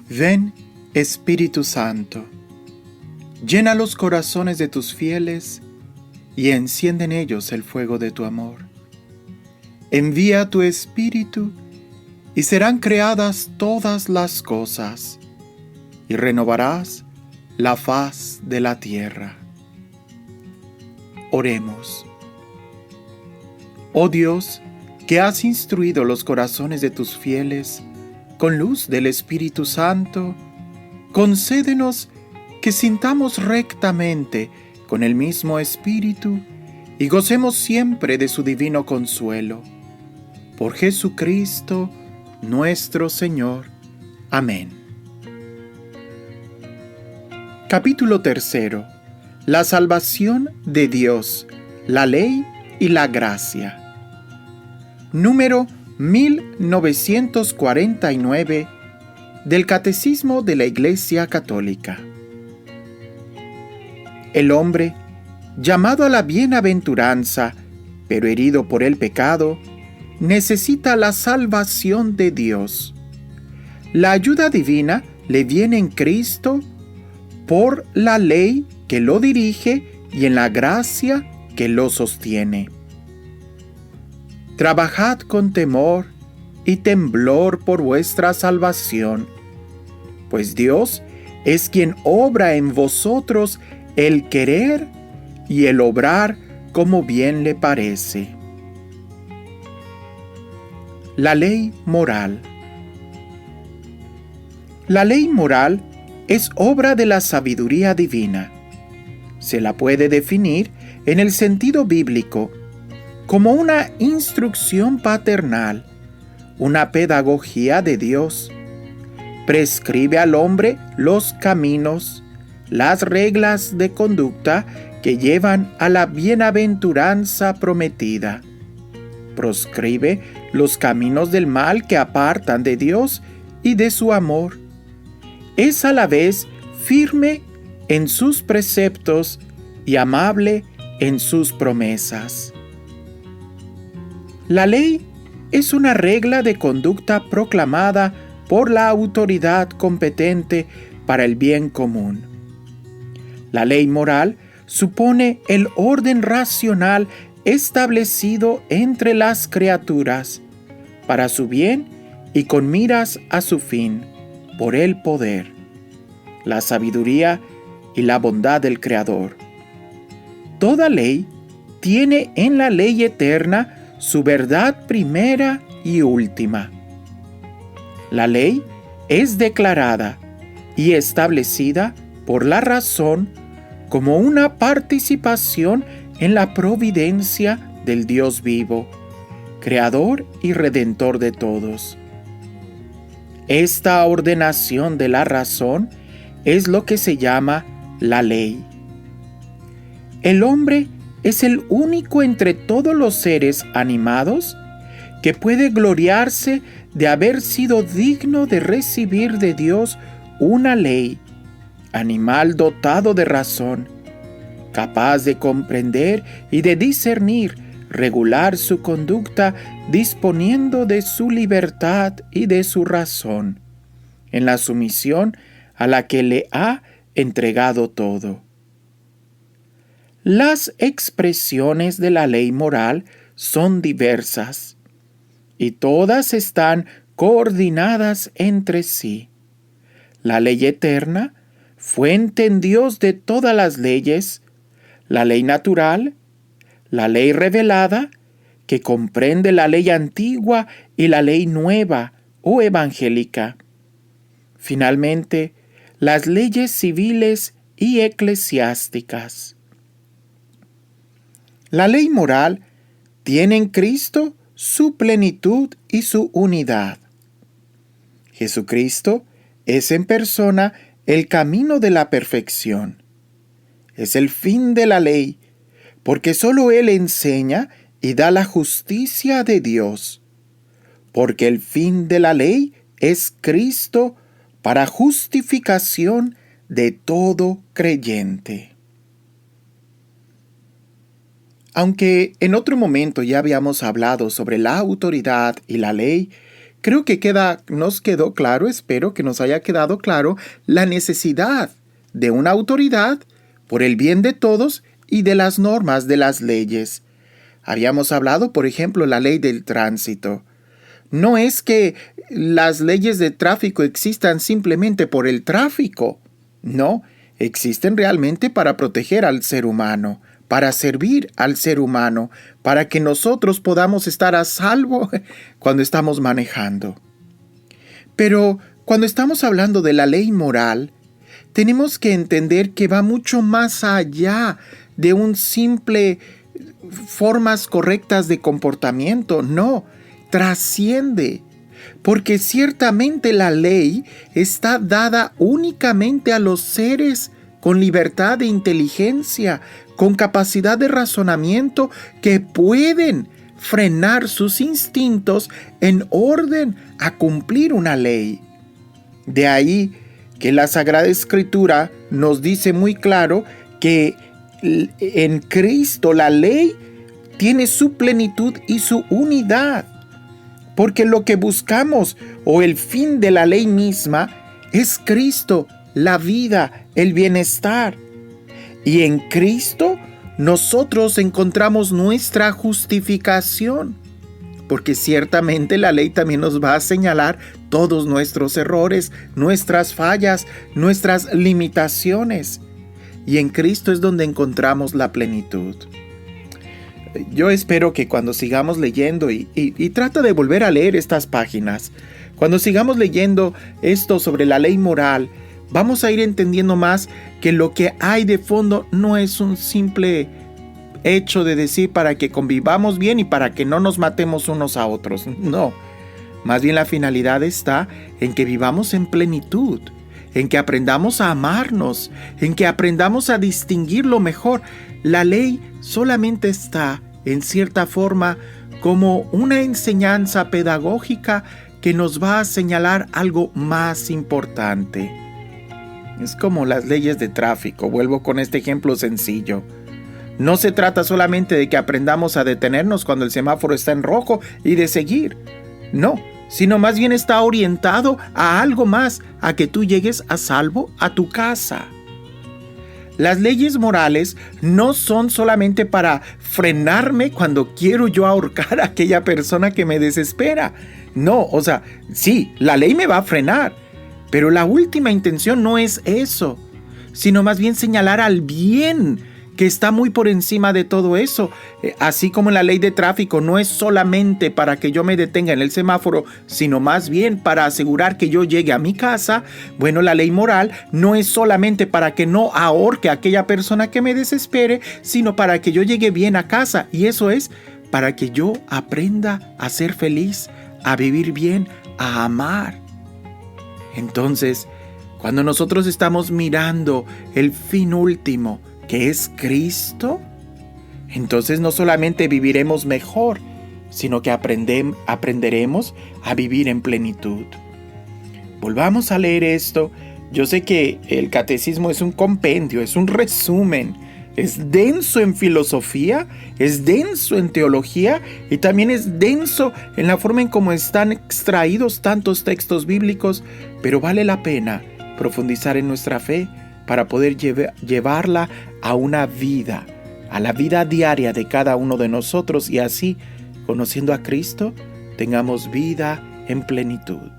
Ven, Espíritu Santo, llena los corazones de tus fieles y enciende en ellos el fuego de tu amor. Envía tu Espíritu y serán creadas todas las cosas, y renovarás la faz de la tierra. Oremos. Oh Dios, que has instruido los corazones de tus fieles con luz del Espíritu Santo, concédenos que sintamos rectamente con el mismo Espíritu y gocemos siempre de su divino consuelo. Por Jesucristo, nuestro Señor. Amén. Capítulo 3. La salvación de Dios, la ley y la gracia. Número 1949 del Catecismo de la Iglesia Católica. El hombre, llamado a la bienaventuranza, pero herido por el pecado, necesita la salvación de Dios. La ayuda divina le viene en Cristo por la ley que lo dirige y en la gracia que lo sostiene. Trabajad con temor y temblor por vuestra salvación, pues Dios es quien obra en vosotros el querer y el obrar como bien le parece. La ley moral. La ley moral es obra de la sabiduría divina. Se la puede definir en el sentido bíblico como una instrucción paternal, una pedagogía de Dios. Prescribe al hombre los caminos, las reglas de conducta que llevan a la bienaventuranza prometida. Proscribe los caminos del mal que apartan de Dios y de su amor. Es a la vez firme en sus preceptos y amable en sus promesas. La ley es una regla de conducta proclamada por la autoridad competente para el bien común. La ley moral supone el orden racional establecido entre las criaturas para su bien y con miras a su fin, por el poder, la sabiduría y la bondad del Creador. Toda ley tiene en la ley eterna su verdad primera y última. La ley es declarada y establecida por la razón como una participación en la providencia del Dios vivo, creador y redentor de todos. Esta ordenación de la razón es lo que se llama la ley. El hombre es el único entre todos los seres animados que puede gloriarse de haber sido digno de recibir de Dios una ley, animal dotado de razón, capaz de comprender y de discernir, regular su conducta disponiendo de su libertad y de su razón, en la sumisión a la que le ha entregado todo. Las expresiones de la ley moral son diversas y todas están coordinadas entre sí. La ley eterna, fuente en Dios de todas las leyes, la ley natural, la ley revelada, que comprende la ley antigua y la ley nueva o evangélica. Finalmente, las leyes civiles y eclesiásticas. La ley moral tiene en Cristo su plenitud y su unidad. Jesucristo es en persona el camino de la perfección. Es el fin de la ley, porque solo Él enseña y da la justicia de Dios. Porque el fin de la ley es Cristo para justificación de todo creyente. Aunque en otro momento ya habíamos hablado sobre la autoridad y la ley creo que nos quedó claro, espero que nos haya quedado claro, la necesidad de una autoridad por el bien de todos y de las normas de las leyes. Habíamos hablado, por ejemplo, la ley del tránsito. No es que las leyes de tráfico existan simplemente por el tráfico. No, existen realmente para proteger al ser humano, para servir al ser humano, para que nosotros podamos estar a salvo cuando estamos manejando. Pero cuando estamos hablando de la ley moral, tenemos que entender que va mucho más allá de un simple formas correctas de comportamiento. No, trasciende. Porque ciertamente la ley está dada únicamente a los seres con libertad de inteligencia, con capacidad de razonamiento, que pueden frenar sus instintos en orden a cumplir una ley. De ahí que la Sagrada Escritura nos dice muy claro que en Cristo la ley tiene su plenitud y su unidad. Porque lo que buscamos, o el fin de la ley misma, es Cristo, la vida, el bienestar. Y en Cristo nosotros encontramos nuestra justificación. Porque ciertamente la ley también nos va a señalar todos nuestros errores, nuestras fallas, nuestras limitaciones. Y en Cristo es donde encontramos la plenitud. Yo espero que cuando sigamos leyendo, y trata de volver a leer estas páginas, cuando sigamos leyendo esto sobre la ley moral, vamos a ir entendiendo más que lo que hay de fondo no es un simple hecho de decir para que convivamos bien y para que no nos matemos unos a otros. No, más bien la finalidad está en que vivamos en plenitud, en que aprendamos a amarnos, en que aprendamos a distinguir lo mejor. La ley solamente está, en cierta forma, como una enseñanza pedagógica que nos va a señalar algo más importante. Es como las leyes de tráfico. Vuelvo con este ejemplo sencillo. No se trata solamente de que aprendamos a detenernos cuando el semáforo está en rojo y de seguir. No, sino más bien está orientado a algo más, a que tú llegues a salvo a tu casa. Las leyes morales no son solamente para frenarme cuando quiero yo ahorcar a aquella persona que me desespera. No, sí, la ley me va a frenar, pero la última intención no es eso, sino más bien señalar al bien que está muy por encima de todo eso. Así como la ley de tráfico no es solamente para que yo me detenga en el semáforo, sino más bien para asegurar que yo llegue a mi casa. Bueno, la ley moral no es solamente para que no ahorque a aquella persona que me desespere, sino para que yo llegue bien a casa. Y eso es para que yo aprenda a ser feliz, a vivir bien, a amar. Entonces, cuando nosotros estamos mirando el fin último, que es Cristo, entonces no solamente viviremos mejor, sino que aprenderemos a vivir en plenitud. Volvamos a leer esto. Yo sé que el catecismo es un compendio, es un resumen, es denso en filosofía, es denso en teología y también es denso en la forma en cómo están extraídos tantos textos bíblicos, pero vale la pena profundizar en nuestra fe para poder llevarla a una vida, a la vida diaria de cada uno de nosotros, y así, conociendo a Cristo, tengamos vida en plenitud.